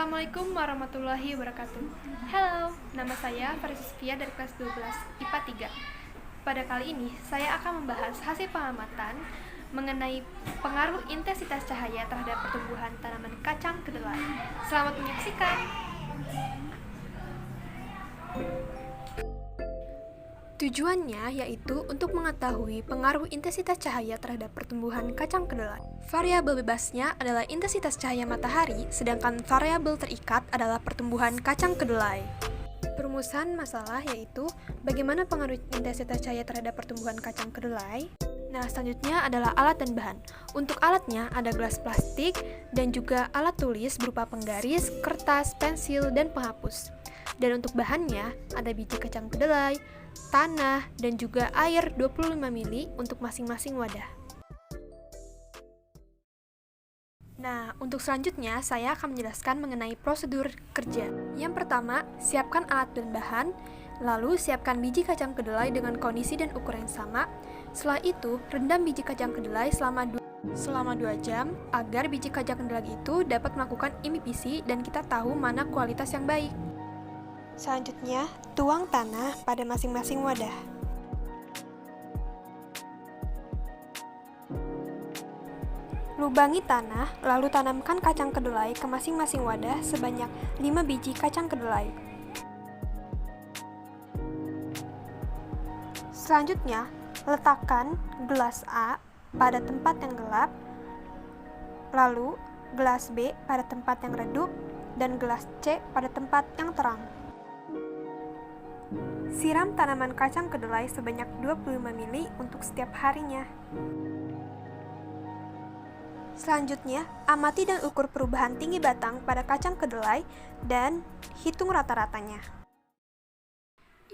Assalamualaikum warahmatullahi wabarakatuh. Halo, nama saya Farisa Sofia dari kelas 12 IPA 3. Pada kali ini, saya akan membahas hasil pengamatan mengenai pengaruh intensitas cahaya terhadap pertumbuhan tanaman kacang kedelai. Selamat menyaksikan. Tujuannya yaitu untuk mengetahui pengaruh intensitas cahaya terhadap pertumbuhan kacang kedelai. Variabel bebasnya adalah intensitas cahaya matahari, sedangkan variabel terikat adalah pertumbuhan kacang kedelai. Perumusan masalah yaitu bagaimana pengaruh intensitas cahaya terhadap pertumbuhan kacang kedelai. Nah, selanjutnya adalah alat dan bahan. Untuk alatnya ada gelas plastik dan juga alat tulis berupa penggaris, kertas, pensil, dan penghapus. Dan untuk bahannya ada biji kacang kedelai, tanah, dan juga air 25 ml untuk masing-masing wadah. Nah, untuk selanjutnya saya akan menjelaskan mengenai prosedur kerja. Yang pertama, siapkan alat dan bahan, lalu siapkan biji kacang kedelai dengan kondisi dan ukuran yang sama. Setelah itu, rendam biji kacang kedelai selama 2 jam agar biji kacang kedelai itu dapat melakukan imipisi dan kita tahu mana kualitas yang baik. Selanjutnya, tuang tanah pada masing-masing wadah. Lubangi tanah, lalu tanamkan kacang kedelai ke masing-masing wadah sebanyak 5 biji kacang kedelai. Selanjutnya, letakkan gelas A pada tempat yang gelap, lalu gelas B pada tempat yang redup, dan gelas C pada tempat yang terang. Siram tanaman kacang kedelai sebanyak 25 ml untuk setiap harinya. Selanjutnya, amati dan ukur perubahan tinggi batang pada kacang kedelai dan hitung rata-ratanya.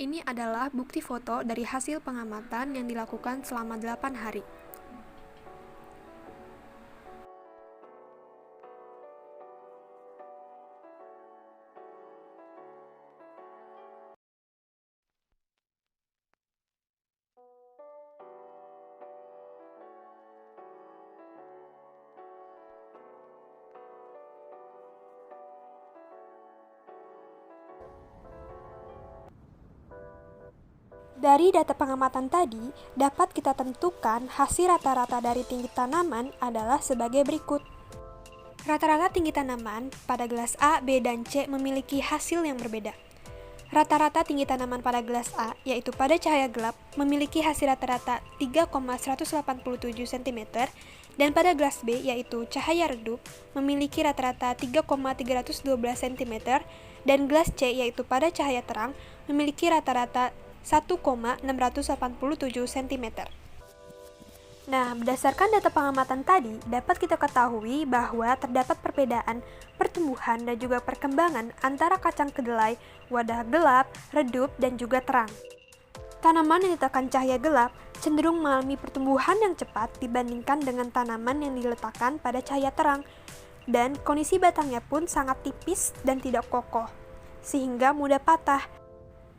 Ini adalah bukti foto dari hasil pengamatan yang dilakukan selama 8 hari. Dari data pengamatan tadi, dapat kita tentukan hasil rata-rata dari tinggi tanaman adalah sebagai berikut. Rata-rata tinggi tanaman pada gelas A, B, dan C memiliki hasil yang berbeda. Rata-rata tinggi tanaman pada gelas A, yaitu pada cahaya gelap, memiliki hasil rata-rata 3,187 cm, dan pada gelas B, yaitu cahaya redup, memiliki rata-rata 3,312 cm, dan gelas C, yaitu pada cahaya terang, memiliki rata-rata 1,687 cm. Nah, berdasarkan data pengamatan tadi, dapat kita ketahui bahwa terdapat perbedaan pertumbuhan dan juga perkembangan antara kacang kedelai wadah gelap, redup, dan juga terang. Tanaman yang diletakkan cahaya gelap cenderung mengalami pertumbuhan yang cepat dibandingkan dengan tanaman yang diletakkan pada cahaya terang, dan kondisi batangnya pun sangat tipis dan tidak kokoh, sehingga mudah patah.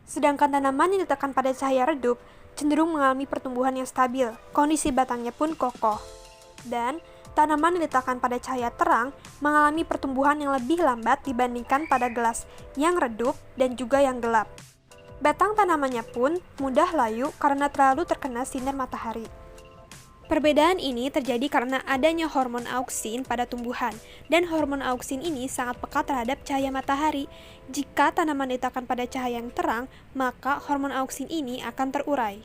Sedangkan tanaman yang diletakkan pada cahaya redup cenderung mengalami pertumbuhan yang stabil, kondisi batangnya pun kokoh. Dan tanaman yang diletakkan pada cahaya terang mengalami pertumbuhan yang lebih lambat dibandingkan pada gelas yang redup dan juga yang gelap. Batang tanamannya pun mudah layu karena terlalu terkena sinar matahari. Perbedaan ini terjadi karena adanya hormon auksin pada tumbuhan, dan hormon auksin ini sangat peka terhadap cahaya matahari. Jika tanaman diletakkan pada cahaya yang terang, maka hormon auksin ini akan terurai.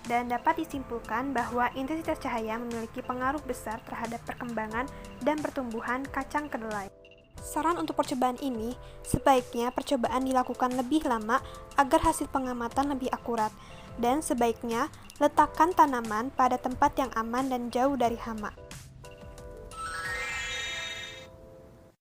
Dan dapat disimpulkan bahwa intensitas cahaya memiliki pengaruh besar terhadap perkembangan dan pertumbuhan kacang kedelai. Saran untuk percobaan ini, sebaiknya percobaan dilakukan lebih lama agar hasil pengamatan lebih akurat, dan sebaiknya letakkan tanaman pada tempat yang aman dan jauh dari hama.